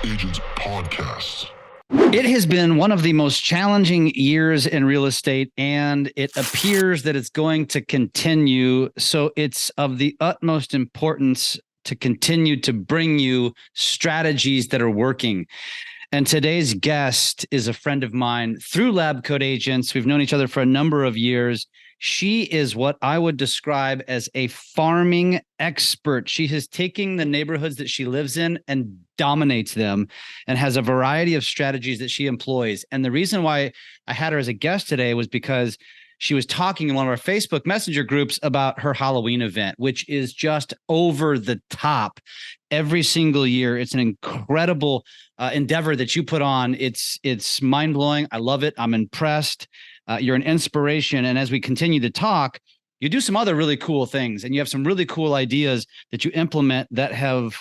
LabCoatAgents podcast. It has been one of the most challenging years in real estate, and it appears that it's going to continue. So it's of the utmost importance to continue to bring you strategies that are working. And today's guest is a friend of mine through LabCoatAgents. We've known each other for a number of years. She is what I would describe as a farming expert. She is taking the neighborhoods that she lives in and dominates them and has a variety of strategies that she employs. And the reason why I had her as a guest today was because she was talking in one of our Facebook Messenger groups about her Halloween event, which is just over the top every single year. It's an incredible endeavor that you put on. It's mind-blowing. I love it. I'm impressed. You're an inspiration. And as we continue to talk, you do some other really cool things, and you have some really cool ideas that you implement that have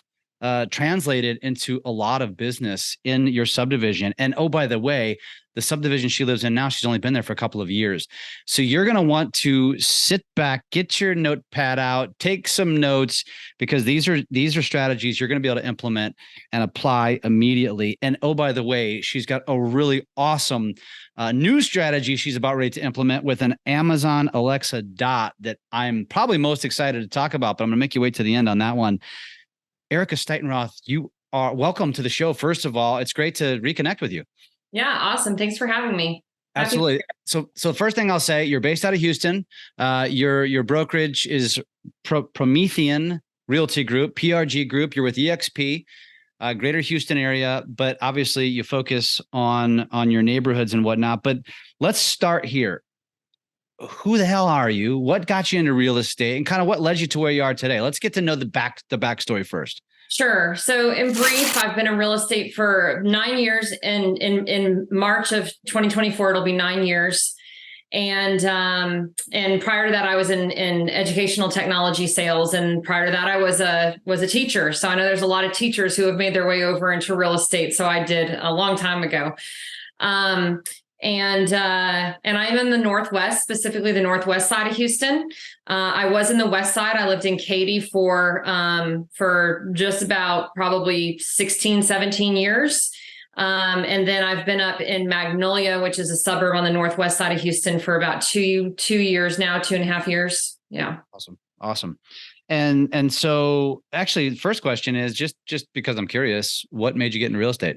translated into a lot of business in your subdivision. And oh, by the way, the subdivision she lives in now, she's only been there for a couple of years. So you're going to want to sit back, get your notepad out, take some notes, because these are strategies you're going to be able to implement and apply immediately. And oh, by the way, she's got a really awesome new strategy she's about ready to implement with an Amazon Alexa Dot that I'm probably most excited to talk about, but I'm going to make you wait to the end on that one. Erica Stietenroth, you are welcome to the show. First of all, it's great to reconnect with you. Yeah, awesome. Thanks for having me. Absolutely. So first thing I'll say, you're based out of Houston. Your brokerage is Promethean Realty Group, PRG Group. You're with EXP, Greater Houston area, but obviously you focus on your neighborhoods and whatnot. But let's start here. Who the hell are you? What got you into real estate, and kind of what led you to where you are today? Let's get to know the backstory first. Sure. So in brief, I've been in real estate for 9 years. In March of 2024, it'll be 9 years. And prior to that, I was in educational technology sales. And prior to that, I was a teacher. So I know there's a lot of teachers who have made their way over into real estate. So I did a long time ago. And I'm in the Northwest, specifically the Northwest side of Houston. I was in the West side. I lived in Katy for just about probably 16, 17 years. And then I've been up in Magnolia, which is a suburb on the Northwest side of Houston, for about two years now, 2.5 years. Yeah. Awesome. And so actually the first question is just because I'm curious, what made you get into real estate?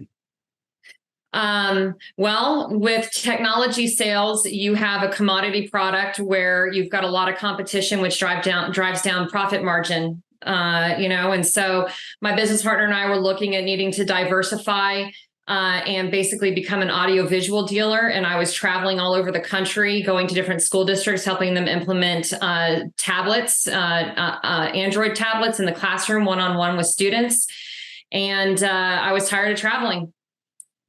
Well, with technology sales, you have a commodity product where you've got a lot of competition, which drives down profit margin, and so my business partner and I were looking at needing to diversify, and basically become an audiovisual dealer. And I was traveling all over the country, going to different school districts, helping them implement, tablets, Android tablets in the classroom, one-on-one with students. And, I was tired of traveling.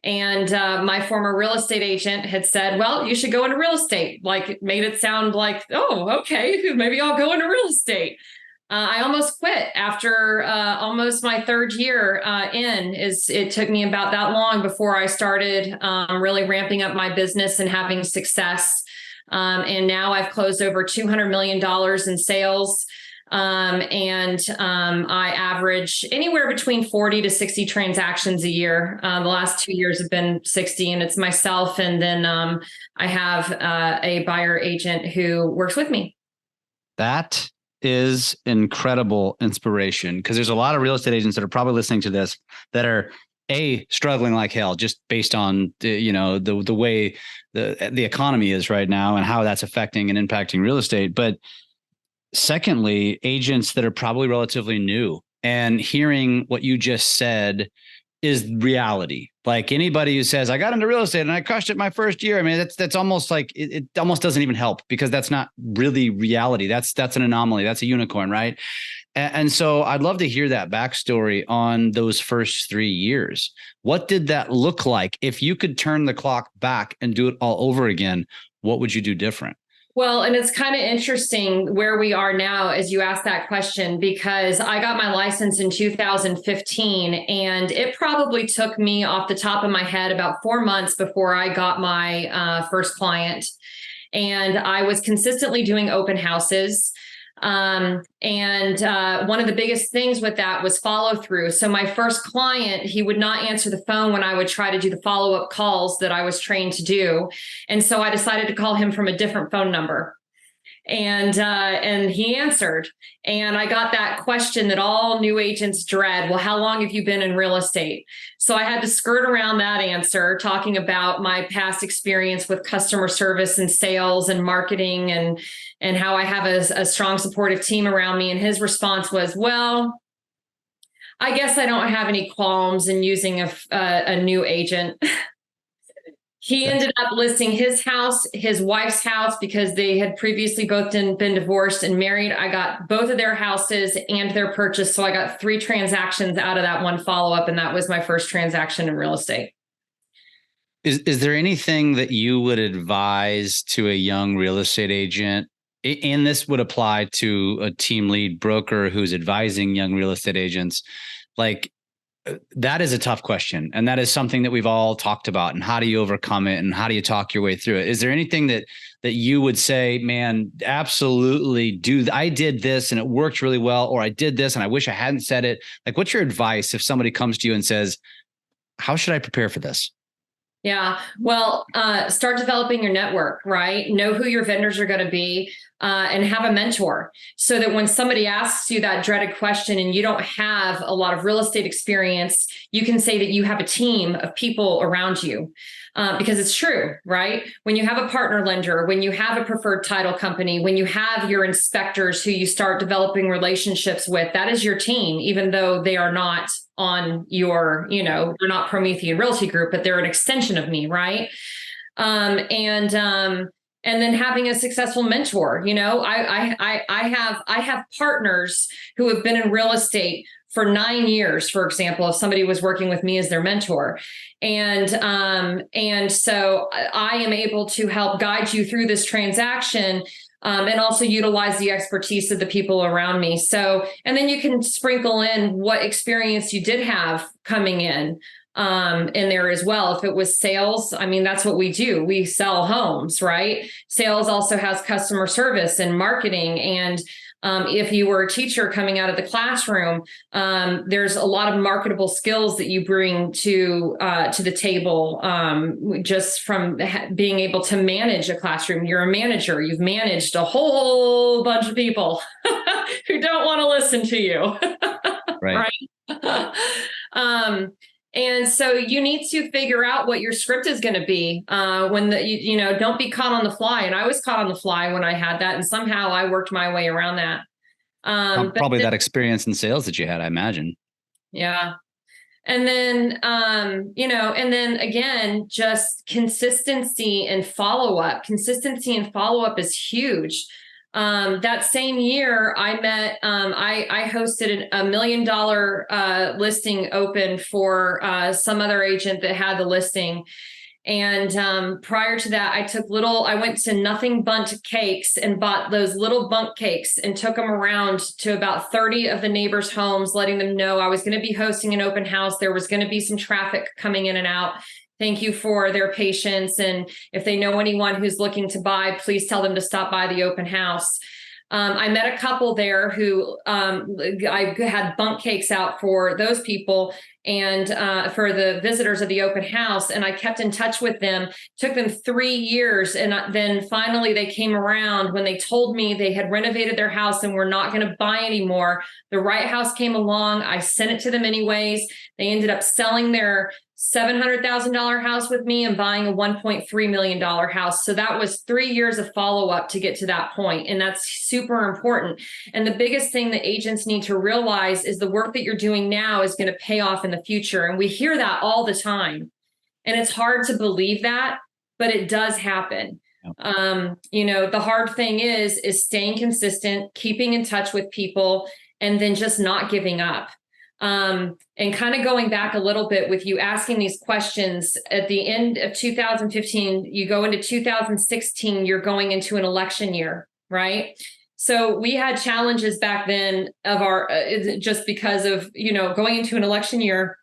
And my former real estate agent had said, well, you should go into real estate. Like, it made it sound like, oh, okay, maybe I'll go into real estate. I almost quit after almost my third year It took me about that long before I started really ramping up my business and having success. And now I've closed over $200 million in sales. I average anywhere between 40 to 60 transactions a year. The last 2 years have been 60, and it's myself. And then I have a buyer agent who works with me. That is incredible inspiration, because there's a lot of real estate agents that are probably listening to this that are struggling like hell, just based on the way the economy is right now and how that's affecting and impacting real estate. But secondly, agents that are probably relatively new, and hearing what you just said is reality. Like, anybody who says, I got into real estate and I crushed it my first year, I mean, that's almost like it almost doesn't even help, because that's not really reality. That's an anomaly. That's a unicorn, right? And so I'd love to hear that backstory on those first 3 years. What did that look like? If you could turn the clock back and do it all over again, what would you do different? Well, and it's kind of interesting where we are now as you ask that question, because I got my license in 2015, and it probably took me, off the top of my head, about 4 months before I got my first client. And I was consistently doing open houses. One of the biggest things with that was follow through. So my first client, he would not answer the phone when I would try to do the follow-up calls that I was trained to do. And so I decided to call him from a different phone number. And he answered, and I got that question that all new agents dread. Well, how long have you been in real estate? So I had to skirt around that answer, talking about my past experience with customer service and sales and marketing, and how I have a strong supportive team around me. And his response was, well, I guess I don't have any qualms in using a new agent. He ended up listing his house, his wife's house, because they had previously both been divorced and married. I got both of their houses and their purchase. So I got 3 transactions out of that one follow-up. And that was my first transaction in real estate. Is there anything that you would advise to a young real estate agent? And this would apply to a team lead broker who's advising young real estate agents. Like, that is a tough question. And that is something that we've all talked about. And how do you overcome it? And how do you talk your way through it? Is there anything that you would say, man, absolutely I did this and it worked really well, or I did this and I wish I hadn't said it? Like, what's your advice if somebody comes to you and says, how should I prepare for this? Yeah. Well, start developing your network, right? Know who your vendors are going to be, and have a mentor, so that when somebody asks you that dreaded question and you don't have a lot of real estate experience, you can say that you have a team of people around you. Because it's true, right? When you have a partner lender, when you have a preferred title company, when you have your inspectors who you start developing relationships with, that is your team, even though they are not on your, they're not Promethean Realty Group, but they're an extension of me, right? And then having a successful mentor. I have partners who have been in real estate for 9 years, for example, if somebody was working with me as their mentor. And so I am able to help guide you through this transaction, and also utilize the expertise of the people around me. So, and then you can sprinkle in what experience you did have coming in there as well. If it was sales, I mean, that's what we do. We sell homes, right? Sales also has customer service and marketing. And if you were a teacher coming out of the classroom, there's a lot of marketable skills that you bring to the table, just from being able to manage a classroom. You're a manager. You've managed a whole bunch of people who don't want to listen to you. Right. Right? And so you need to figure out what your script is going to be, when don't be caught on the fly. And I was caught on the fly when I had that. And somehow I worked my way around that. Probably that experience in sales that you had, I imagine. Yeah. And then, and then again, just consistency and follow-up. Consistency and follow-up is huge. That same year I met, I hosted $1 million listing open for some other agent that had the listing. And prior to that, I went to Nothing Bundt Cakes and bought those little bundt cakes and took them around to about 30 of the neighbors' homes, letting them know I was going to be hosting an open house. There was going to be some traffic coming in and out. Thank you for their patience. And if they know anyone who's looking to buy, please tell them to stop by the open house. I met a couple there who I had bundt cakes out for those people and for the visitors of the open house. And I kept in touch with them. Took them 3 years. And then finally they came around when they told me they had renovated their house and were not going to buy anymore. The right house came along. I sent it to them anyways. They ended up selling their $700,000 house with me and buying a $1.3 million house. So that was 3 years of follow-up to get to that point. And that's super important. And the biggest thing that agents need to realize is the work that you're doing now is going to pay off in the future. And we hear that all the time. And it's hard to believe that, but it does happen. The hard thing is staying consistent, keeping in touch with people, and then just not giving up. And kind of going back a little bit with you asking these questions at the end of 2015, you go into 2016, you're going into an election year, right? So we had challenges back then of just because of, going into an election year,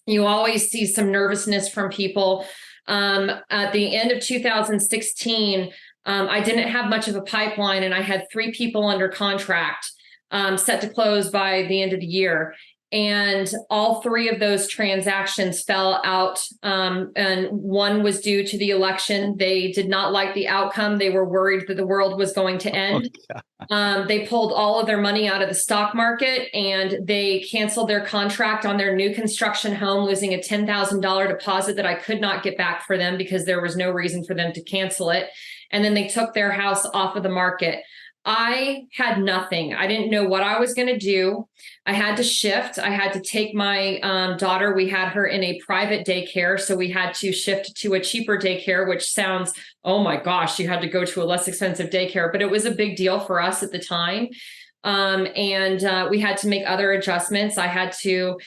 you always see some nervousness from people. At the end of 2016, I didn't have much of a pipeline, and I had 3 people under contract set to close by the end of the year. And all 3 of those transactions fell out. And one was due to the election. They did not like the outcome. They were worried that the world was going to end. They pulled all of their money out of the stock market, and they canceled their contract on their new construction home, losing a $10,000 deposit that I could not get back for them because there was no reason for them to cancel it. And then they took their house off of the market. I had nothing. I didn't know what I was going to do. I had to shift. I had to take my daughter. We had her in a private daycare. So we had to shift to a cheaper daycare, which sounds, oh my gosh, you had to go to a less expensive daycare. But it was a big deal for us at the time. And we had to make other adjustments. I had to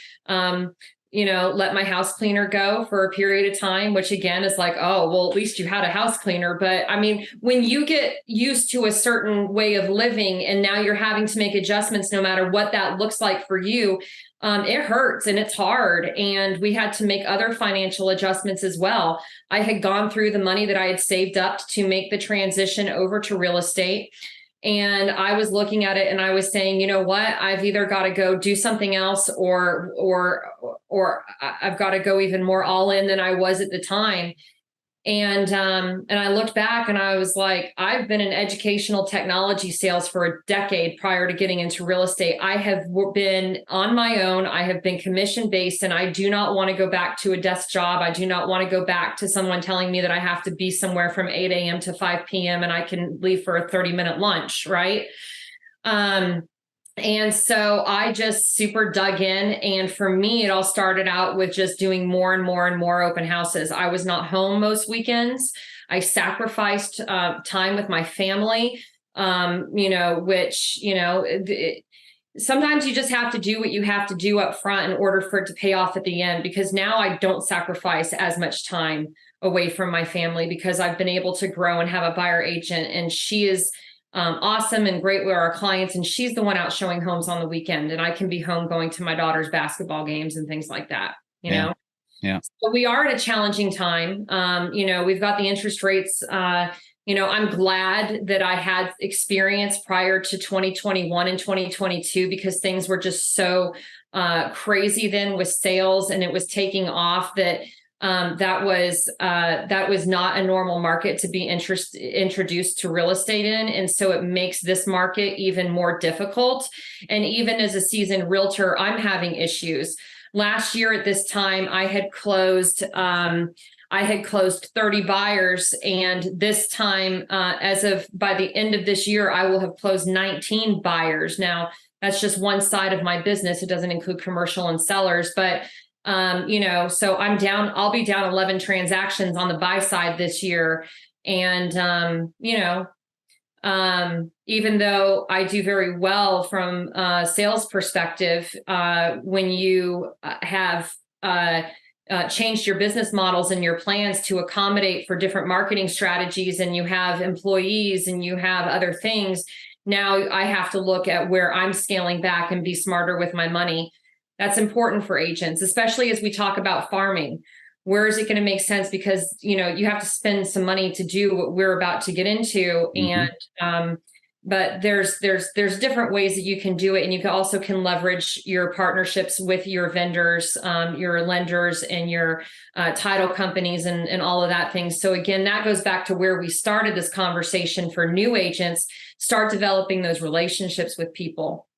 let my house cleaner go for a period of time, which again is like, oh, well, at least you had a house cleaner. But I mean, when you get used to a certain way of living and now you're having to make adjustments, no matter what that looks like for you, it hurts and it's hard. And we had to make other financial adjustments as well. I had gone through the money that I had saved up to make the transition over to real estate. And I was looking at it and I was saying, you know what, I've either got to go do something else or I've got to go even more all in than I was at the time. And I looked back and I was like, I've been in educational technology sales for a decade prior to getting into real estate. I have been on my own. I have been commission based, and I do not want to go back to a desk job. I do not want to go back to someone telling me that I have to be somewhere from 8 a.m. to 5 p.m. and I can leave for a 30-minute lunch, right? And so I just super dug in. And for me, it all started out with just doing more and more and more open houses. I was not home most weekends. I sacrificed time with my family, sometimes you just have to do what you have to do up front in order for it to pay off at the end, because now I don't sacrifice as much time away from my family because I've been able to grow and have a buyer agent, and she is awesome and great with our clients. And she's the one out showing homes on the weekend. And I can be home going to my daughter's basketball games and things like that, you know? Yeah. So we are at a challenging time. We've got the interest rates. I'm glad that I had experience prior to 2021 and 2022 because things were just so crazy then with sales, and it was taking off that was not a normal market to be introduced to real estate in. And so it makes this market even more difficult. And even as a seasoned realtor, I'm having issues. Last year at this time, I had closed 30 buyers. And this time, by the end of this year, I will have closed 19 buyers. Now, that's just one side of my business. It doesn't include commercial and sellers, but so I'll be down 11 transactions on the buy side this year. And, even though I do very well from a sales perspective, when you have changed your business models and your plans to accommodate for different marketing strategies, and you have employees and you have other things, now I have to look at where I'm scaling back and be smarter with my money. That's important for agents, especially as we talk about farming. Where is it going to make sense? Because, you have to spend some money to do what we're about to get into. Mm-hmm. And, but there's different ways that you can do it. And you can leverage your partnerships with your vendors, your lenders, and your title companies and all of that things. So again, that goes back to where we started this conversation for new agents. Start developing those relationships with people.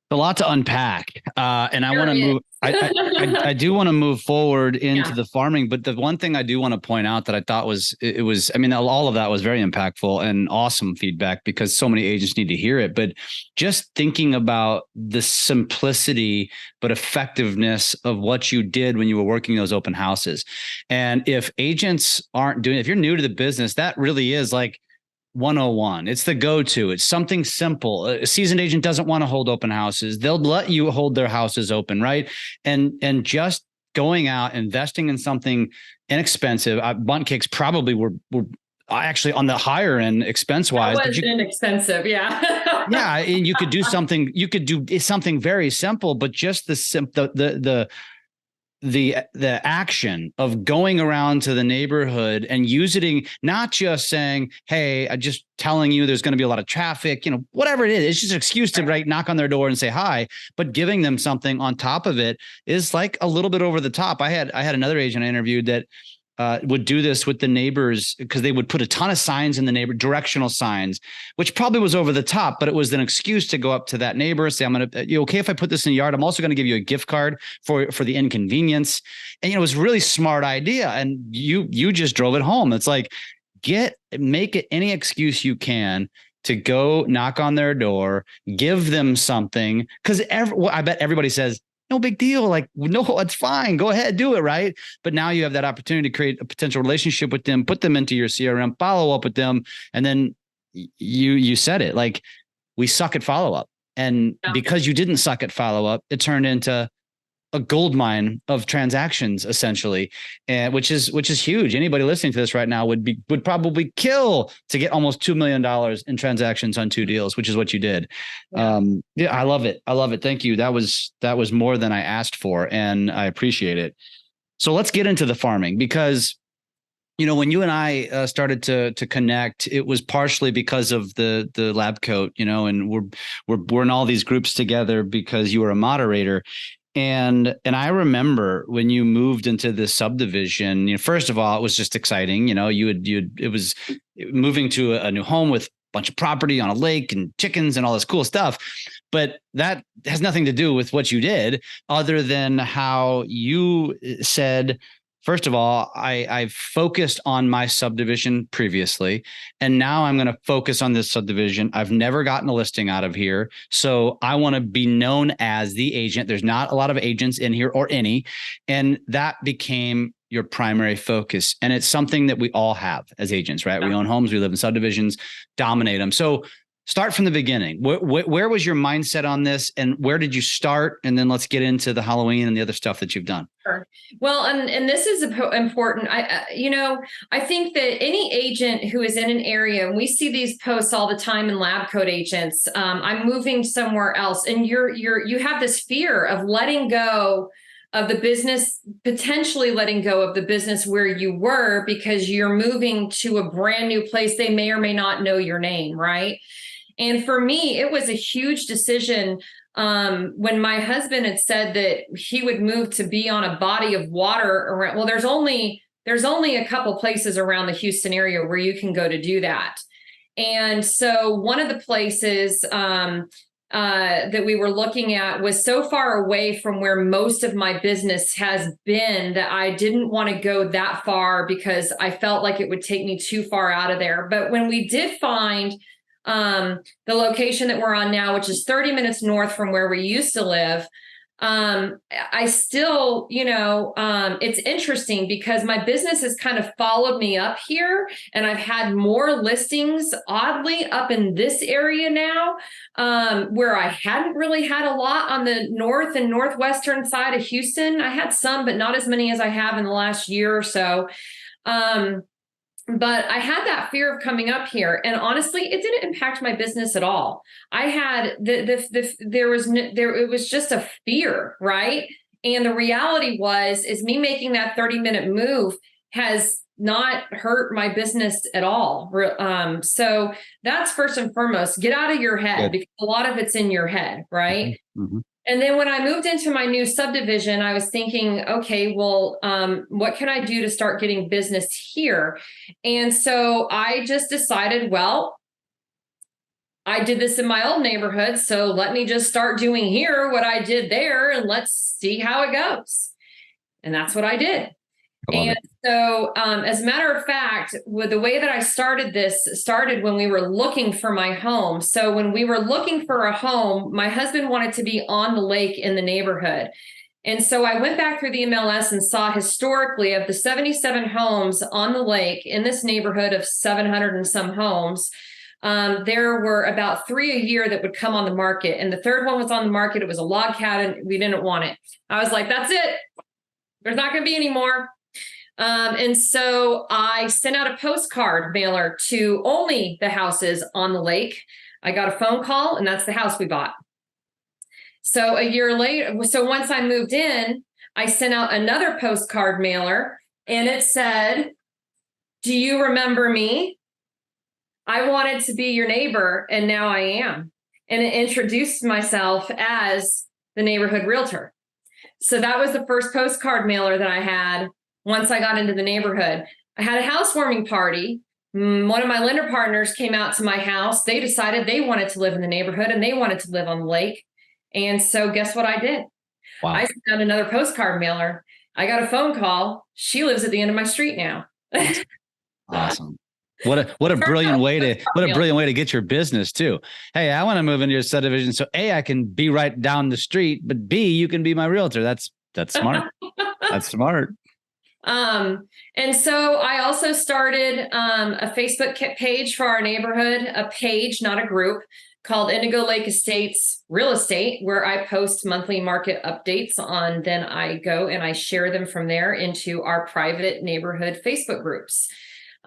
A lot to unpack, and I want to move. I do want to move forward into the farming, but the one thing I do want to point out that I thought all of that was very impactful and awesome feedback because so many agents need to hear it. But just thinking about the simplicity but effectiveness of what you did when you were working those open houses, and if agents aren't doing, if you're new to the business, that really is like 101. It's the go-to. It's something simple. A seasoned agent doesn't want to hold open houses. They'll let you hold their houses open, right? And just going out, investing in something inexpensive. Bunt cakes probably were actually on the higher end expense-wise. It was inexpensive, yeah. Yeah, and you could do something. You could do something very simple, but just the the action of going around to the neighborhood and using, not just saying, hey, I'm just telling you there's going to be a lot of traffic, whatever it is, it's just an excuse to knock on their door and say hi, but giving them something on top of it is like a little bit over the top. I had another agent I interviewed that would do this with the neighbors, because they would put a ton of signs in the neighbor, directional signs, which probably was over the top, but it was an excuse to go up to that neighbor and say, I'm going to, you okay if I put this in the yard? I'm also going to give you a gift card for the inconvenience. And, it was a really smart idea. And you just drove it home. It's like, make it any excuse you can to go knock on their door, give them something. Cause I bet everybody says, no big deal. Like, no, it's fine. Go ahead, do it. Right. But now you have that opportunity to create a potential relationship with them, put them into your CRM, follow up with them. And then you said it, like, we suck at follow up. And because you didn't suck at follow up, it turned into a gold mine of transactions, essentially, which is huge. Anybody listening to this right now would probably kill to get almost $2 million in transactions on 2 deals, which is what you did. Yeah, I love it. I love it. Thank you. That was more than I asked for, and I appreciate it. So let's get into the farming, because when you and I started to connect, it was partially because of the lab coat, and we're in all these groups together because you were a moderator. And I remember when you moved into this subdivision, first of all, it was just exciting. It was moving to a new home with a bunch of property on a lake and chickens and all this cool stuff. But that has nothing to do with what you did, other than how you said, first of all, I've focused on my subdivision previously, and now I'm going to focus on this subdivision. I've never gotten a listing out of here, so I want to be known as the agent. There's not a lot of agents in here, or any, and that became your primary focus. And it's something that we all have as agents, right? We own homes, we live in subdivisions, dominate them. So start from the beginning. Where was your mindset on this, and where did you start? And then let's get into the Halloween and the other stuff that you've done. Sure. Well, and this is important. I think that any agent who is in an area, and we see these posts all the time in LabCoatAgents, I'm moving somewhere else, and you have this fear of letting go of the business, potentially letting go of the business where you were, because you're moving to a brand new place. They may or may not know your name, right? And for me, it was a huge decision when my husband had said that he would move to be on a body of water around. Well, there's only a couple places around the Houston area where you can go to do that. And so one of the places that we were looking at was so far away from where most of my business has been that I didn't want to go that far, because I felt like it would take me too far out of there. But when we did find the location that we're on now, which is 30 minutes north from where we used to live, I still, it's interesting because my business has kind of followed me up here, and I've had more listings, oddly, up in this area now, where I hadn't really had a lot on the north and northwestern side of Houston. I had some, but not as many as I have in the last year or so. But I had that fear of coming up here, and honestly, it didn't impact my business at all. I had it was just a fear, right? And the reality is me making that 30-minute move has not hurt my business at all. So that's first and foremost. Get out of your head, because a lot of it's in your head, right? Mm-hmm. And then when I moved into my new subdivision, I was thinking, okay, well, what can I do to start getting business here? And so I just decided, well, I did this in my old neighborhood, so let me just start doing here what I did there, and let's see how it goes. And that's what I did. And so, as a matter of fact, with the way that I started when we were looking for my home. So when we were looking for a home, my husband wanted to be on the lake in the neighborhood. And so I went back through the MLS and saw historically, of the 77 homes on the lake in this neighborhood of 700 and some homes, there were about 3 a year that would come on the market. And the third one was on the market. It was a log cabin. We didn't want it. I was like, that's it. There's not going to be any more. And so I sent out a postcard mailer to only the houses on the lake. I got a phone call, and that's the house we bought. So a year later, so once I moved in, I sent out another postcard mailer, and it said, "Do you remember me? I wanted to be your neighbor, and now I am." And it introduced myself as the neighborhood realtor. So that was the first postcard mailer that I had once I got into the neighborhood. I had a housewarming party. One of my lender partners came out to my house. They decided they wanted to live in the neighborhood and they wanted to live on the lake. And so guess what I did? Wow. I sent out another postcard mailer. I got a phone call. She lives at the end of my street now. Awesome. What a brilliant way to get your business too. Hey, I want to move into your subdivision. So A, I can be right down the street, but B, you can be my realtor. That's smart. That's smart. And so I also started a Facebook page for our neighborhood, a page, not a group, called Indigo Lake Estates Real Estate, where I post monthly market updates on. Then I go and I share them from there into our private neighborhood Facebook groups.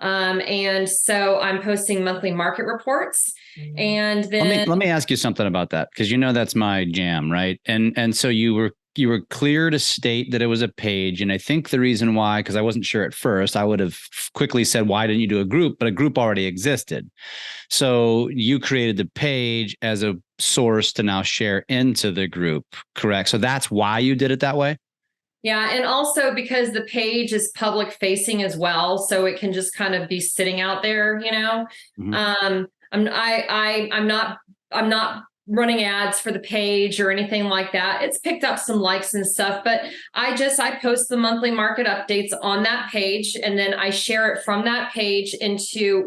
And so I'm posting monthly market reports. And then let me ask you something about that, because that's my jam, right? And so you were clear to state that it was a page. And I think the reason why, because I wasn't sure at first, I would have quickly said, why didn't you do a group? But a group already existed. So you created the page as a source to now share into the group, correct? So that's why you did it that way? Yeah. And also because the page is public facing as well. So it can just kind of be sitting out there, Mm-hmm. I'm not running ads for the page or anything like that. It's picked up some likes and stuff, but I post the monthly market updates on that page, and then I share it from that page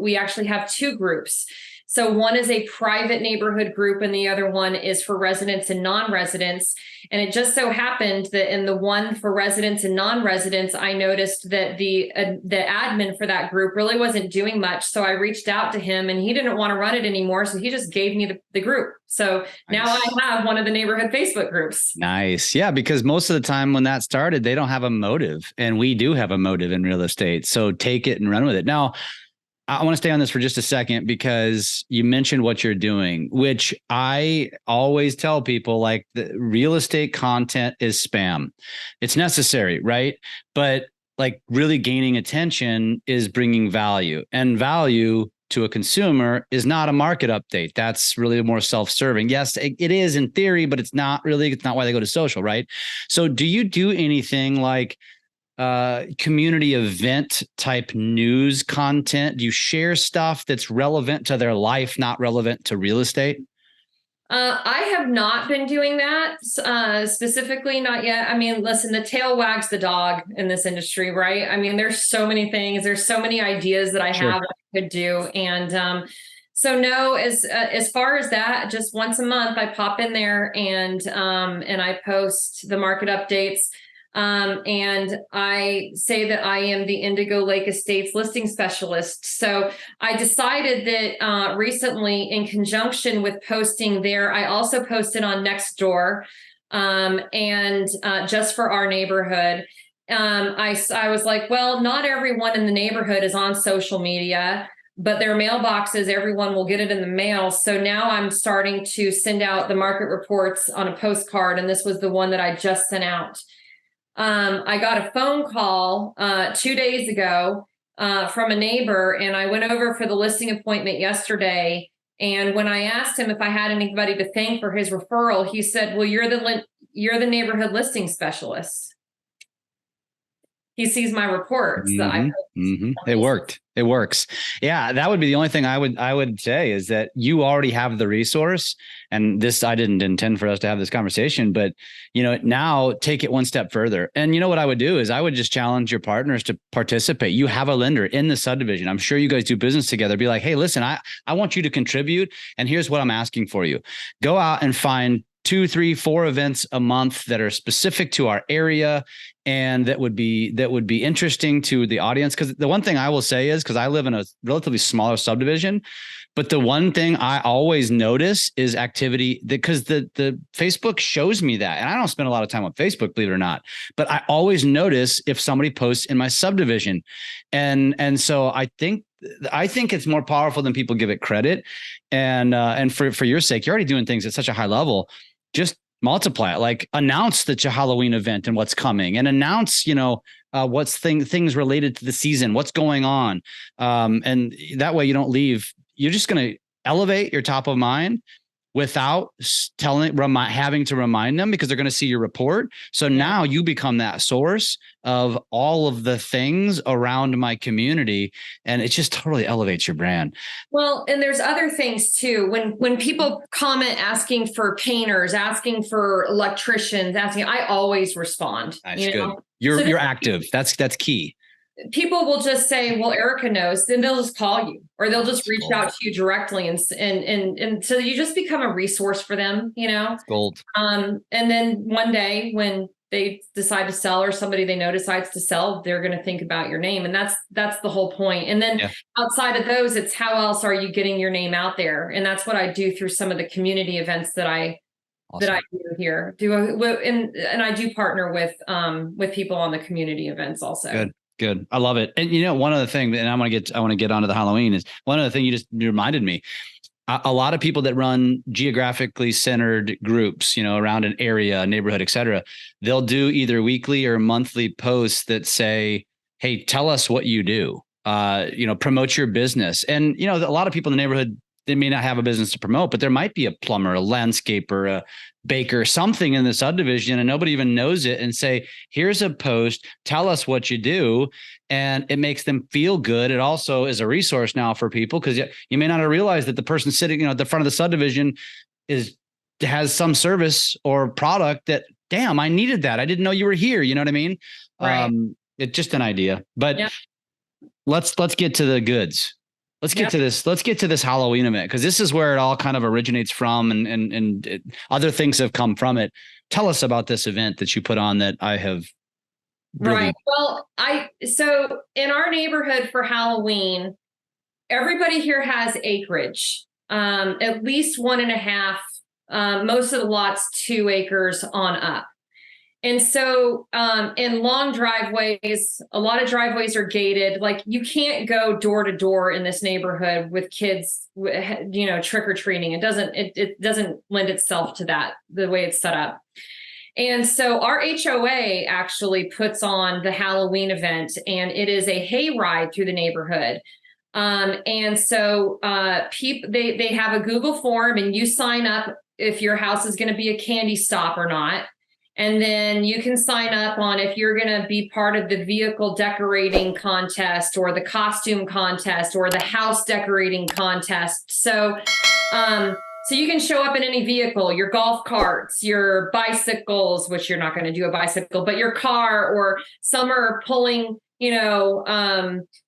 we actually have two groups. So one is a private neighborhood group and the other one is for residents and non-residents. And it just so happened that in the one for residents and non-residents, I noticed that the admin for that group really wasn't doing much. So I reached out to him and he didn't want to run it anymore. So he just gave me the group. So now I have one of the neighborhood Facebook groups. Nice. Yeah, because most of the time when that started, they don't have a motive, and we do have a motive in real estate. So take it and run with it. Now, I want to stay on this for just a second, because you mentioned what you're doing, which I always tell people, like, the real estate content is spam. It's necessary, right? But like really gaining attention is bringing value, and value to a consumer is not a market update. That's really more self-serving. Yes, it is in theory, but it's not why they go to social, right? So do you do anything like community event type news content? Do you share stuff that's relevant to their life, not relevant to real estate? I have not been doing that specifically, not yet. I mean, listen, the tail wags the dog in this industry, right? I mean, there's so many things, there's so many ideas that I have that I could do. And so no, as far as that, just once a month, I pop in there and I post the market updates. And I say that I am the Indigo Lake Estates listing specialist. So I decided that recently, in conjunction with posting there, I also posted on Nextdoor, and just for our neighborhood. I was like, well, not everyone in the neighborhood is on social media, but their mailboxes, everyone will get it in the mail. So now I'm starting to send out the market reports on a postcard. And this was the one that I just sent out. I got a phone call 2 days ago from a neighbor, and I went over for the listing appointment yesterday. And when I asked him if I had anybody to thank for his referral, he said, "Well, you're the neighborhood listing specialist." He sees my reports that I post. Mm-hmm. It worked. It works. Yeah, that would be the only thing I would say, is that you already have the resource. And this, I didn't intend for us to have this conversation, but now take it one step further. And what I would do is I would just challenge your partners to participate. You have a lender in the subdivision. I'm sure you guys do business together. Be like, hey, listen, I want you to contribute, and here's what I'm asking for you. Go out and find 2, 3, 4 events a month that are specific to our area and that would be interesting to the audience. Because the one thing I will say is, because I live in a relatively smaller subdivision, but the one thing I always notice is activity, because the Facebook shows me that. And I don't spend a lot of time on Facebook, believe it or not, but I always notice if somebody posts in my subdivision. And so I think it's more powerful than people give it credit. And for your sake, you're already doing things at such a high level. Just multiply it, like announce the Halloween event and what's coming, and announce, what's things related to the season, what's going on. And that way you don't leave. You're just going to elevate your top of mind without having to remind them, because they're going to see your report. So now you become that source of all of the things around my community, and it just totally elevates your brand. Well, and there's other things too. When people comment asking for painters, asking for electricians, I always respond. That's good. You're active. That's key. People will just say, well, Erica knows, then they'll just call you, or they'll just reach out to you directly. And so you just become a resource for them, Gold. And then one day when they decide to sell, or somebody they know decides to sell, they're going to think about your name. And that's the whole point. And then outside of those, it's how else are you getting your name out there? And that's what I do through some of the community events that I do here. And I do partner with people on the community events also. Good. I love it. And one of the things, and I want to get onto the Halloween, is one of the things you just reminded me. A lot of people that run geographically centered groups, around an area, a neighborhood, et cetera, they'll do either weekly or monthly posts that say, hey, tell us what you do, promote your business. And, a lot of people in the neighborhood, they may not have a business to promote, but there might be a plumber, a landscaper, a baker, something in the subdivision, and nobody even knows it, and say, here's a post, tell us what you do. And it makes them feel good. It also is a resource now for people, because you may not have realized that the person sitting, at the front of the subdivision has some service or product that, damn, I needed that. I didn't know you were here. You know what I mean? Right. It's just an idea, but let's get to the goods. Let's get to this. Let's get to this Halloween event, because this is where it all kind of originates from, and other things have come from it. Tell us about this event that you put on that I have. Really... Right. Well, so in our neighborhood for Halloween, everybody here has acreage, at least 1.5. Most of the lots 2 acres on up. And so in long driveways, a lot of driveways are gated. Like, you can't go door to door in this neighborhood with kids, trick or treating. It doesn't lend itself to that, the way it's set up. And so our HOA actually puts on the Halloween event, and it is a hayride through the neighborhood. And so they have a Google form, and you sign up if your house is going to be a candy stop or not. And then you can sign up on if you're going to be part of the vehicle decorating contest, or the costume contest, or the house decorating contest. So you can show up in any vehicle, your golf carts, your bicycles, which you're not going to do a bicycle, but your car, or some are pulling,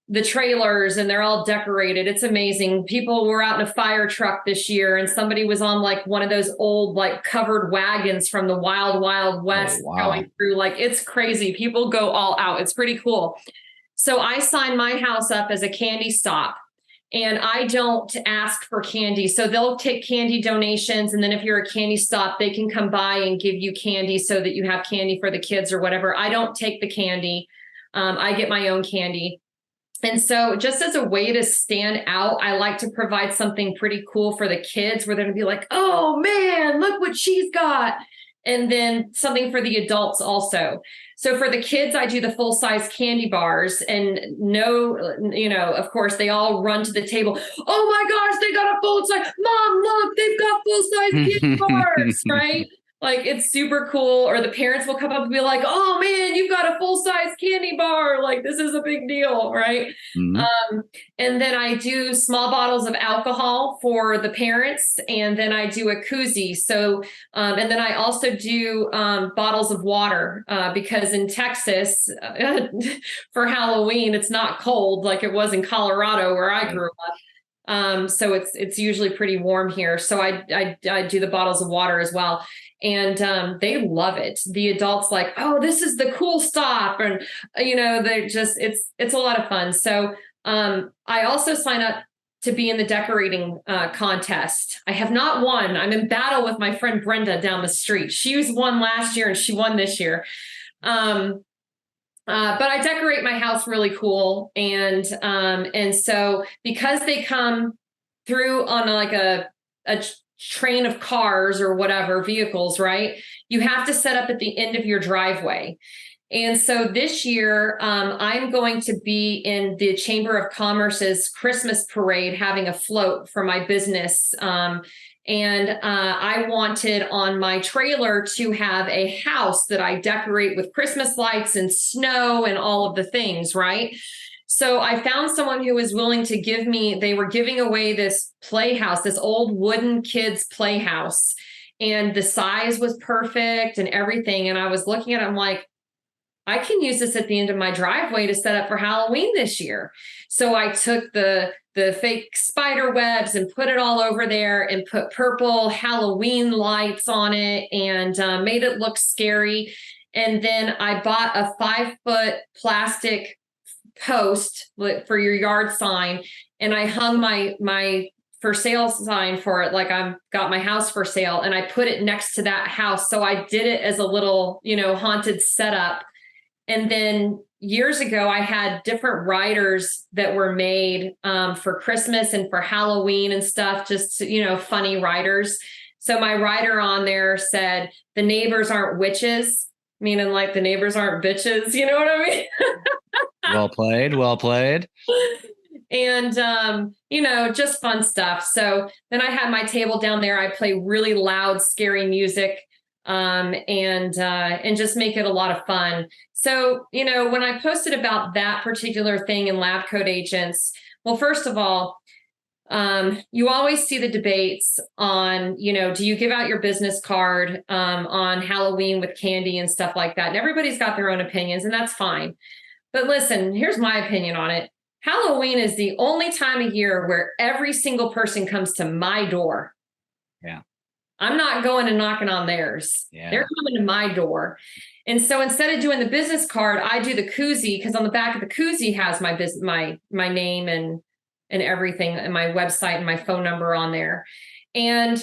the trailers, and they're all decorated. It's amazing. People were out in a fire truck this year, and somebody was on like one of those old, like, covered wagons from the Wild Wild West. Oh, wow. Going through, like, it's crazy. People go all out. It's pretty cool. So I sign my house up as a candy stop, and I don't ask for candy. So they'll take candy donations. And then if you're a candy stop, they can come by and give you candy so that you have candy for the kids or whatever. I don't take the candy. I get my own candy. And so just as a way to stand out, I like to provide something pretty cool for the kids, where they're going to be like, oh man, look what she's got. And then something for the adults also. So for the kids, I do the full size candy bars, and of course they all run to the table. Oh my gosh, they got a full size. Mom, look, they've got full size candy bars, right? Like, it's super cool. Or the parents will come up and be like, oh man, you've got a full size candy bar. Like, this is a big deal. Right. Mm-hmm. And then I do small bottles of alcohol for the parents. And then I do a koozie. So, and then I also do bottles of water because in Texas for Halloween, it's not cold like it was in Colorado where I grew up. So it's usually pretty warm here. So I do the bottles of water as well. And they love it. The adults like, oh, this is the cool stop. And, they're just, it's a lot of fun. So I also sign up to be in the decorating contest. I have not won. I'm in battle with my friend Brenda down the street. She won last year and she won this year. But I decorate my house really cool. And so because they come through on like a train of cars or whatever vehicles, right? You have to set up at the end of your driveway. And so this year, I'm going to be in the Chamber of Commerce's Christmas parade, having a float for my business. I wanted on my trailer to have a house that I decorate with Christmas lights and snow and all of the things, right? So I found someone who was willing to give me, they were giving away this playhouse, this old wooden kids playhouse, and the size was perfect and everything. And I was looking at it, I'm like, I can use this at the end of my driveway to set up for Halloween this year. So I took the fake spider webs and put it all over there and put purple Halloween lights on it and made it look scary. And then I bought a 5-foot plastic post for your yard sign, and I hung my for sale sign for it, like I've got my house for sale, and I put it next to that house. So I did it as a little, haunted setup. And then years ago, I had different riders that were made for Christmas and for Halloween and stuff, just, funny riders. So my rider on there said, "The neighbors aren't witches," meaning like the neighbors aren't bitches. You know what I mean? Well played. Well played. And, just fun stuff. So then I had my table down there. I play really loud, scary music. And just make it a lot of fun. So, when I posted about that particular thing in LabCoatAgents, well, first of all, you always see the debates on, do you give out your business card on Halloween with candy and stuff like that? And everybody's got their own opinions, and that's fine. But listen, here's my opinion on it. Halloween is the only time of year where every single person comes to my door. Yeah. I'm not going and knocking on theirs. Yeah. They're coming to my door. And so instead of doing the business card, I do the koozie, because on the back of the koozie has my name and everything, and my website and my phone number on there. And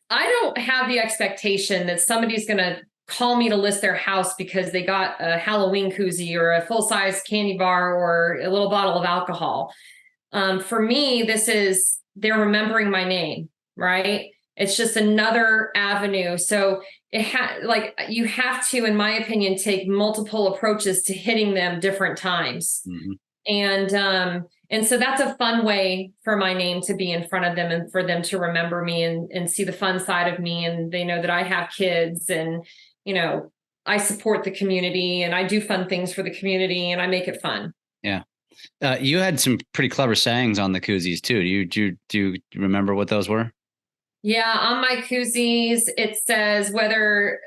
I don't have the expectation that somebody's going to call me to list their house because they got a Halloween koozie or a full-size candy bar or a little bottle of alcohol. For me, they're remembering my name, right? It's just another avenue. So you have to, in my opinion, take multiple approaches to hitting them different times. Mm-hmm. And so that's a fun way for my name to be in front of them and for them to remember me and see the fun side of me. And they know that I have kids and, I support the community and I do fun things for the community and I make it fun. Yeah. You had some pretty clever sayings on the koozies too. Do you remember what those were? Yeah, on my koozies, it says whether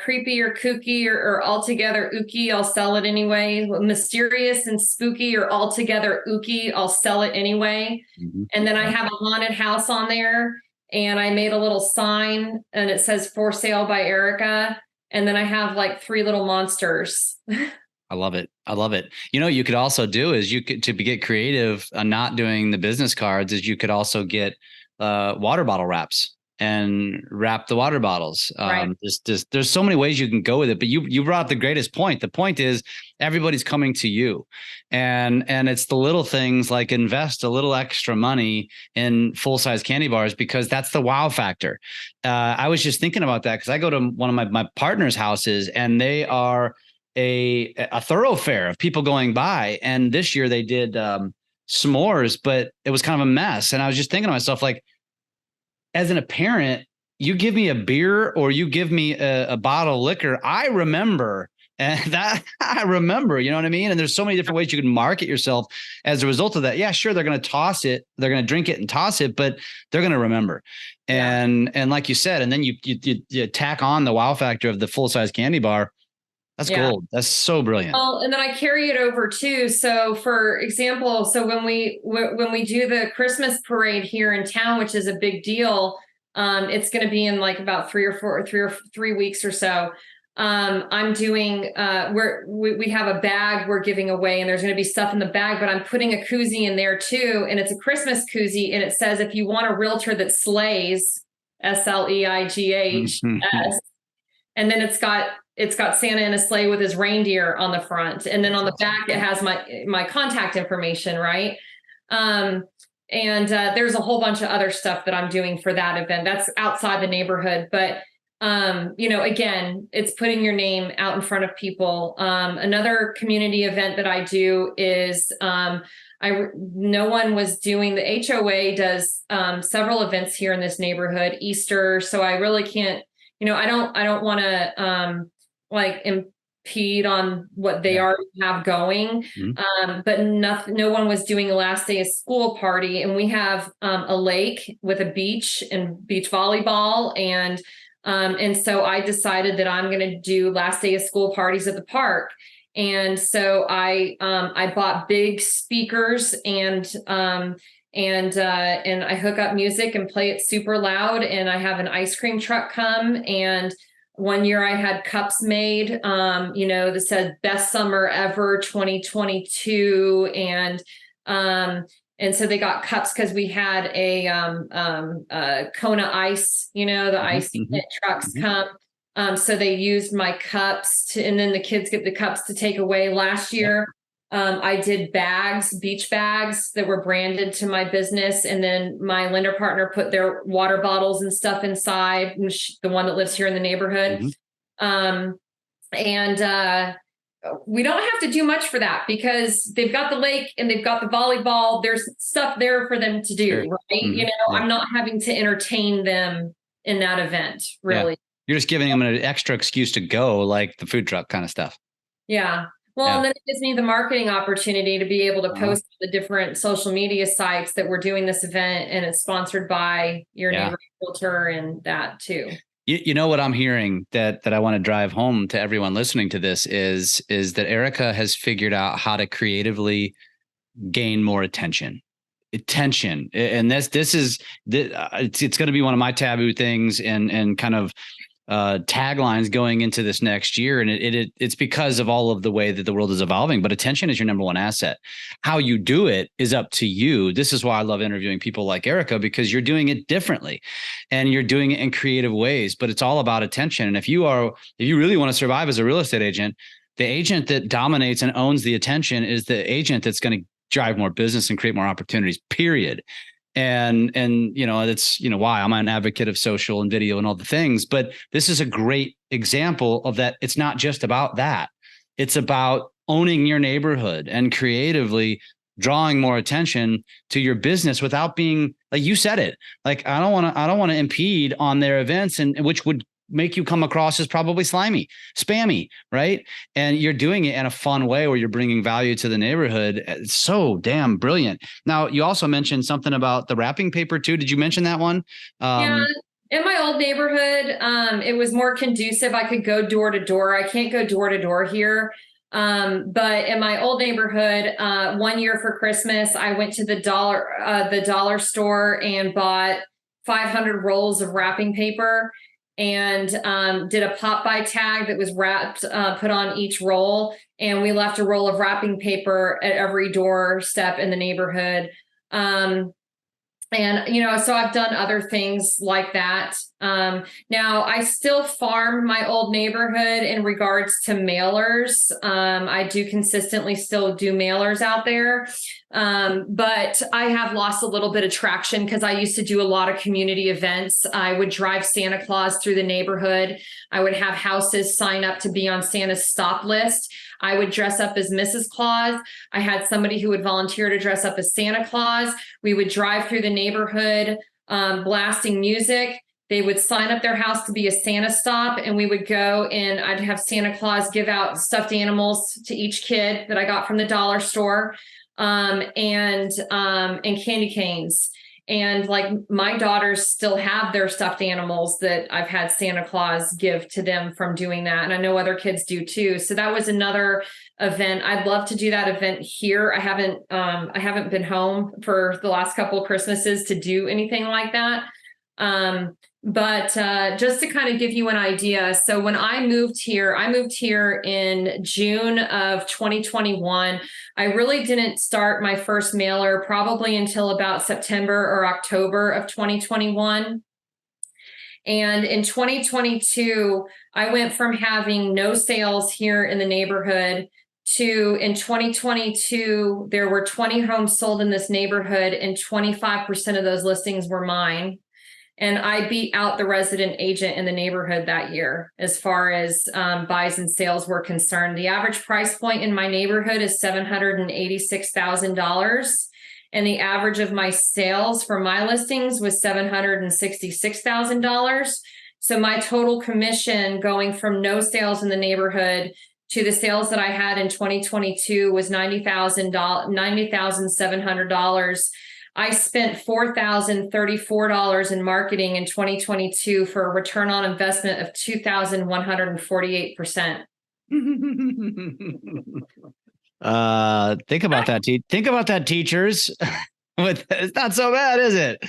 creepy or kooky or altogether ooky, I'll sell it anyway. Mysterious and spooky or altogether ooky, I'll sell it anyway. Mm-hmm. And then I have a haunted house on there, and I made a little sign, and it says "For Sale by Erica." And then I have like 3 little monsters. I love it. I love it. You could also do is to get creative on not doing the business cards is you could also get water bottle wraps and wrap the water bottles. Right. There's so many ways you can go with it, but you brought up the greatest point. The point is everybody's coming to you, and it's the little things like invest a little extra money in full-size candy bars because that's the wow factor. I was just thinking about that because I go to one of my partner's houses and they are a thoroughfare of people going by. And this year they did s'mores, but it was kind of a mess. And I was just thinking to myself, like, as a parent, you give me a beer or you give me a bottle of liquor, I remember. And I remember, you know what I mean? And there's so many different ways you can market yourself as a result of that. Yeah, sure. They're going to toss it. They're going to drink it and toss it, but they're going to remember. And like you said, and then you tack on the wow factor of the full-size candy bar. That's gold. That's so brilliant. Well, and then I carry it over too. So for example, when we do the Christmas parade here in town, which is a big deal, it's going to be in like about 3 weeks or so. I'm doing, we have a bag we're giving away and there's going to be stuff in the bag, but I'm putting a koozie in there too. And it's a Christmas koozie. And it says, if you want a realtor that slays, SLEIGHS, and then it's got Santa in a sleigh with his reindeer on the front. And then on the back, it has my contact information. Right. And there's a whole bunch of other stuff that I'm doing for that event. That's outside the neighborhood, but again, it's putting your name out in front of people. Another community event that I do is no one was doing, the HOA does several events here in this neighborhood, Easter. So I really can't, I don't want to like impede on what they already have going. But no one was doing a last day of school party. And we have a lake with a beach and beach volleyball. And so I decided that I'm going to do last day of school parties at the park. And so I bought big speakers and I hook up music and play it super loud. And I have an ice cream truck come. And one year I had cups made, that said best summer ever 2022. And so they got cups because we had a Kona ice, the ice trucks come. So they used my cups and then the kids get the cups to take away. Last year, I did beach bags that were branded to my business. And then my lender partner put their water bottles and stuff inside, the one that lives here in the neighborhood. We don't have to do much for that because they've got the lake and they've got the volleyball. There's stuff there for them to do, right? I'm not having to entertain them in that event, really. You're just giving them an extra excuse to go, like the food truck kind of stuff. Yeah. Well, and then it gives me the marketing opportunity to be able to post the different social media sites that we're doing this event, and it's sponsored by your neighborhood realtor and that too. You know what I'm hearing that I want to drive home to everyone listening to this is that Erica has figured out how to creatively gain more attention. And it's going to be one of my taboo things and kind of taglines going into this next year. And it's because of all of the way that the world is evolving, but attention is your number one asset. How you do it is up to you. This is why I love interviewing people like Erica, because you're doing it differently and you're doing it in creative ways, but it's all about attention. And if you really want to survive as a real estate agent, the agent that dominates and owns the attention is the agent that's going to drive more business and create more opportunities, period. And that's why I'm an advocate of social and video and all the things, but this is a great example of that. It's not just about that. It's about owning your neighborhood and creatively drawing more attention to your business without being, like you said it, like, I don't want to impede on their events, and which would make you come across as probably slimy, spammy, right? And you're doing it in a fun way where you're bringing value to the neighborhood. It's so damn brilliant. Now, you also mentioned something about the wrapping paper too. Did you mention that one? Yeah. In my old neighborhood, it was more conducive. I could go door to door. I can't go door to door here. But in my old neighborhood, one year for Christmas, I went to the dollar store and bought 500 rolls of wrapping paper and did a pop-by tag that was wrapped, put on each roll. And we left a roll of wrapping paper at every doorstep in the neighborhood. So I've done other things like that. Now I still farm my old neighborhood in regards to mailers. I do consistently still do mailers out there. But I have lost a little bit of traction because I used to do a lot of community events. I would drive Santa Claus through the neighborhood. I would have houses sign up to be on Santa's stop list. I would dress up as Mrs. Claus. I had somebody who would volunteer to dress up as Santa Claus. We would drive through the neighborhood, blasting music. They would sign up their house to be a Santa stop, and we would go and I'd have Santa Claus give out stuffed animals to each kid that I got from the dollar store, and candy canes. And like my daughters still have their stuffed animals that I've had Santa Claus give to them from doing that. And I know other kids do too. So that was another event. I'd love to do that event here. I haven't been home for the last couple of Christmases to do anything like that. But just to kind of give you an idea. So when I moved here in June of 2021. I really didn't start my first mailer probably until about September or October of 2021. And in 2022, I went from having no sales here in the neighborhood to in 2022, there were 20 homes sold in this neighborhood and 25% of those listings were mine. And I beat out the resident agent in the neighborhood that year as far as buys and sales were concerned. The average price point in my neighborhood is $786,000. And the average of my sales for my listings was $766,000. So my total commission going from no sales in the neighborhood to the sales that I had in 2022 was $90,700. I spent $4,034 in marketing in 2022 for a return on investment of 2,148%. Think about that. Think about that, teachers. It's not so bad, is it?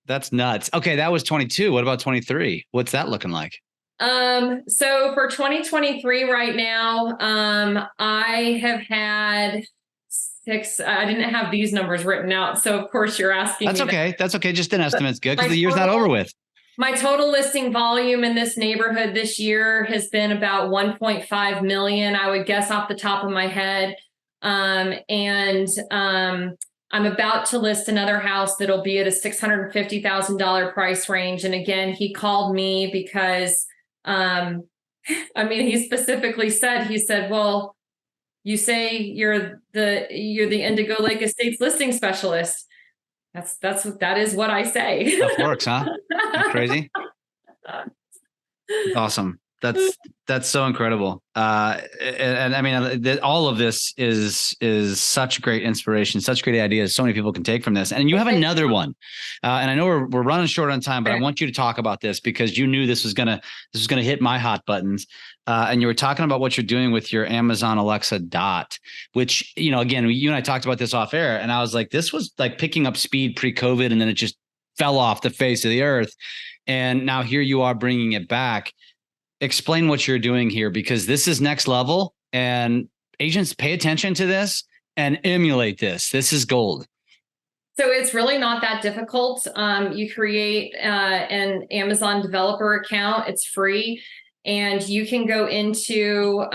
That's nuts. Okay, that was 22. What about 23? What's that looking like? So for 2023 right now, I have had I didn't have these numbers written out. So of course you're asking. That's okay. That's okay. Just an estimate's good because the year's not over with. My total listing volume in this neighborhood this year has been about 1.5 million, I would guess off the top of my head. I'm about to list another house that'll be at a $650,000 price range. And again, he called me because, he specifically said, well, you say you're the Indigo Lake Estates listing specialist. That is what I say. That works, huh? That's crazy. Awesome. That's so incredible. And I mean, all of this is such great inspiration, such great ideas. So many people can take from this. And you have another one. And I know we're running short on time, but I want you to talk about this because you knew this was gonna hit my hot buttons. And you were talking about what you're doing with your Amazon Alexa Dot, which, again, you and I talked about this off air, and I was like, this was like picking up speed pre-COVID, and then it just fell off the face of the earth. And now here you are bringing it back. Explain what you're doing here, because this is next level, and agents pay attention to this and emulate this. This is gold. So it's really not that difficult. You create an Amazon developer account. It's free. And you can go into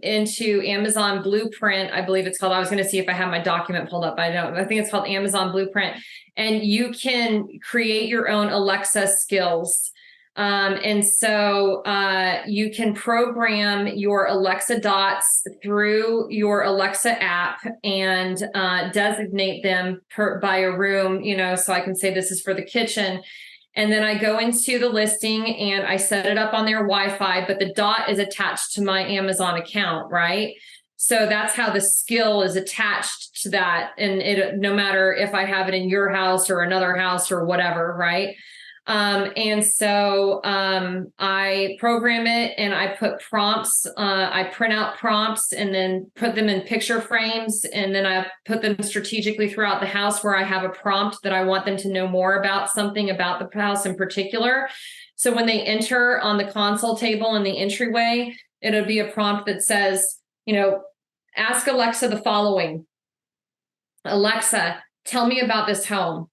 Amazon Blueprint, I believe it's called. I was going to see if I have my document pulled up. I think it's called Amazon Blueprint. And you can create your own Alexa skills. And so you can program your Alexa dots through your Alexa app and designate them by a room, so I can say this is for the kitchen. And then I go into the listing and I set it up on their Wi-Fi, but the dot is attached to my Amazon account, right? So that's how the skill is attached to that. And no matter if I have it in your house or another house or whatever, right? And so I program it and I put prompts, I print out prompts and then put them in picture frames. And then I put them strategically throughout the house where I have a prompt that I want them to know more about something about the house in particular. So when they enter on the console table in the entryway, it'll be a prompt that says, ask Alexa the following. Alexa, tell me about this home.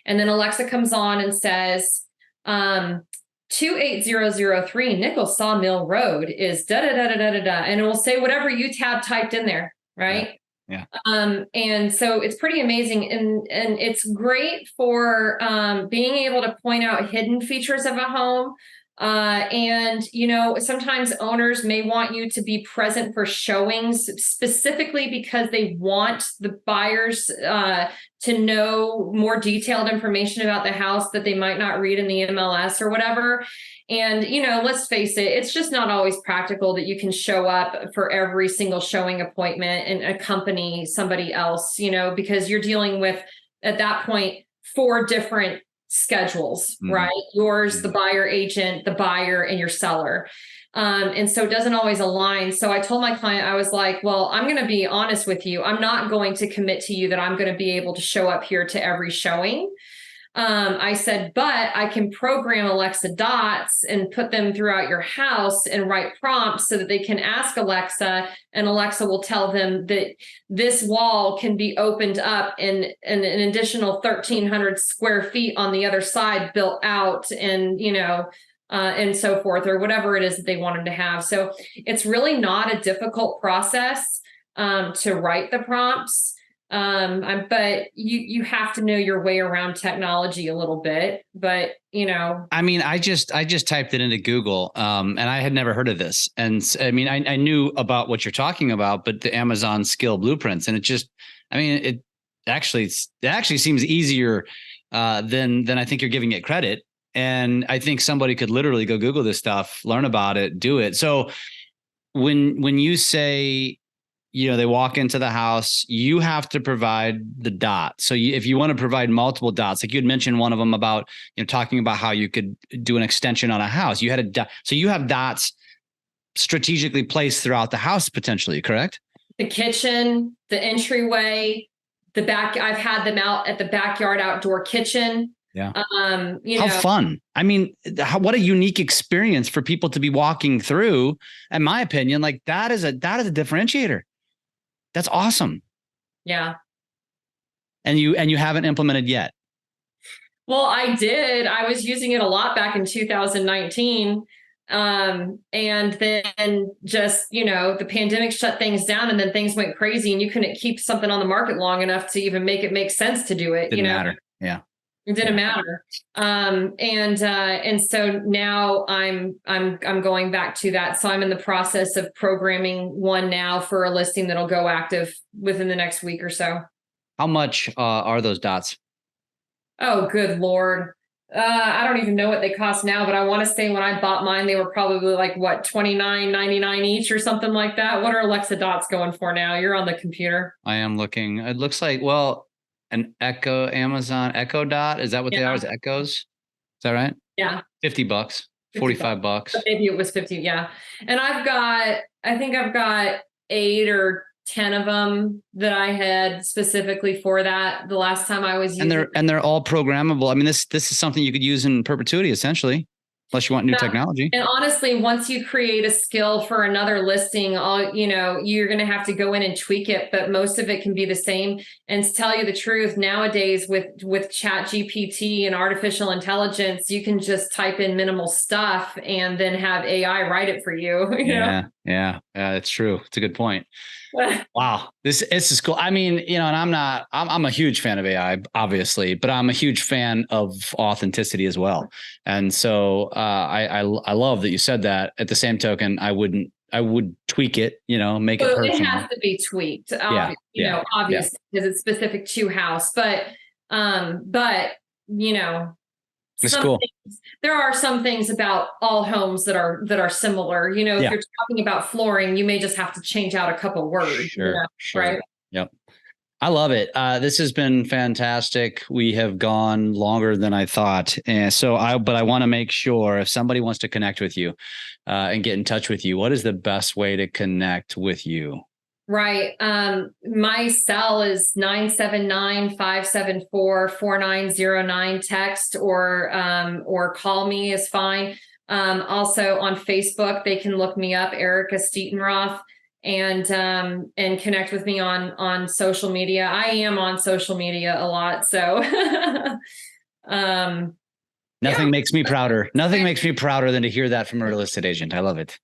And then Alexa comes on and says, 28003 Nickel Sawmill Road is da-da-da-da-da-da-da. And it will say whatever you typed in there, right? Yeah. And so it's pretty amazing. And it's great for being able to point out hidden features of a home. And sometimes owners may want you to be present for showings specifically because they want the buyers to know more detailed information about the house that they might not read in the MLS or whatever. And, let's face it, it's just not always practical that you can show up for every single showing appointment and accompany somebody else, because you're dealing with, at that point, 4 different schedules, right? Yours, the buyer agent, the buyer, and your seller. And so it doesn't always align. So I told my client, I was like, well, I'm going to be honest with you. I'm not going to commit to you that I'm going to be able to show up here to every showing. I said, but I can program Alexa dots and put them throughout your house and write prompts so that they can ask Alexa, and Alexa will tell them that this wall can be opened up and an additional 1,300 square feet on the other side built out. And, and so forth, or whatever it is that they want them to have. So it's really not a difficult process to write the prompts. But you have to know your way around technology a little bit, but I mean, I just typed it into Google, and I had never heard of this. And I mean, I knew about what you're talking about, but the Amazon skill blueprints, and it actually seems easier, than I think you're giving it credit. And I think somebody could literally go Google this stuff, learn about it, do it. So when you say, they walk into the house, you have to provide the dot. So if you want to provide multiple dots, like you had mentioned one of them about, talking about how you could do an extension on a house, you had a dot. So you have dots strategically placed throughout the house, potentially, correct? The kitchen, the entryway, the back, I've had them out at the backyard outdoor kitchen. Yeah. How fun. I mean, what a unique experience for people to be walking through. In my opinion, like that is a differentiator. That's awesome. Yeah. And you haven't implemented yet. Well, I did. I was using it a lot back in 2019. And then just, the pandemic shut things down, and then things went crazy, and you couldn't keep something on the market long enough to even make it make sense to do it. Didn't matter. Yeah. It didn't matter. And so now I'm going back to that. So I'm in the process of programming one now for a listing that'll go active within the next week or so. How much are those dots? Oh, good Lord. I don't even know what they cost now, but I want to say when I bought mine, they were probably like what, $29.99 each or something like that. What are Alexa dots going for now? You're on the computer. I am looking. It looks like, an Amazon Echo Dot. Is that what they are? Is it Echoes? Is that right? Yeah. $50, $45. But maybe it was 50. Yeah. And I think I've got 8 or 10 of them that I had specifically for that the last time I was using. And they're all programmable. I mean, this is something you could use in perpetuity, essentially, unless you want new technology. And honestly, once you create a skill for another listing, you're going to have to go in and tweak it, but most of it can be the same. And to tell you the truth, nowadays with Chat GPT and artificial intelligence, you can just type in minimal stuff and then have AI write it for you. Yeah, it's true. It's a good point. Wow. This is cool. I mean, and I'm a huge fan of AI, obviously, but I'm a huge fan of authenticity as well. And so I love that you said that. At the same token, I would tweak it, make it personal. It has to be tweaked, obviously, because it's specific to house, but it's cool. There are some things about all homes that are similar. If you're talking about flooring, you may just have to change out a couple words. Sure. Right. Yep. I love it. This has been fantastic. We have gone longer than I thought. And so but I want to make sure if somebody wants to connect with you and get in touch with you, what is the best way to connect with you? Right. My cell is 979-574-4909. Text or call me is fine. Also on Facebook, they can look me up, Erica Stietenroth, and connect with me on social media. I am on social media a lot. So, nothing makes me prouder. Nothing makes me prouder than to hear that from a real estate agent. I love it.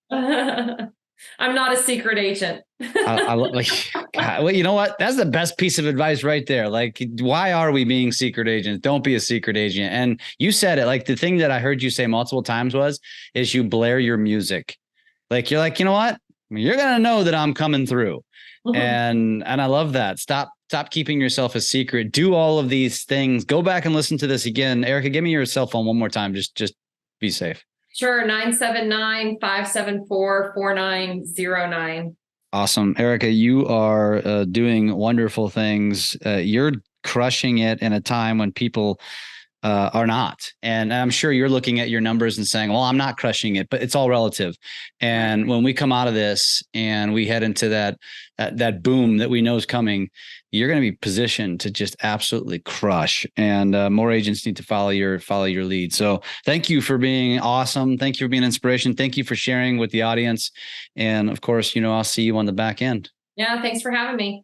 I'm not a secret agent. Well, you know what? That's the best piece of advice right there. Like, why are we being secret agents? Don't be a secret agent. And you said it, like the thing that I heard you say multiple times is you blare your music. Like, you're like, you know what? You're going to know that I'm coming through. And I love that. Stop keeping yourself a secret. Do all of these things. Go back and listen to this again. Erica, give me your cell phone one more time. Just be safe. Sure. 979-574-4909. Awesome. Erica, you are doing wonderful things. You're crushing it in a time when people are not. And I'm sure you're looking at your numbers and saying, well, I'm not crushing it, but it's all relative. And when we come out of this and we head into that boom that we know is coming, you're going to be positioned to just absolutely crush. And more agents need to follow your lead. So thank you for being awesome. Thank you for being an inspiration. Thank you for sharing with the audience. And of course, I'll see you on the back end. Yeah. Thanks for having me.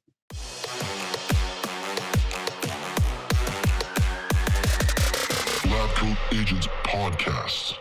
LabCoatAgents podcast.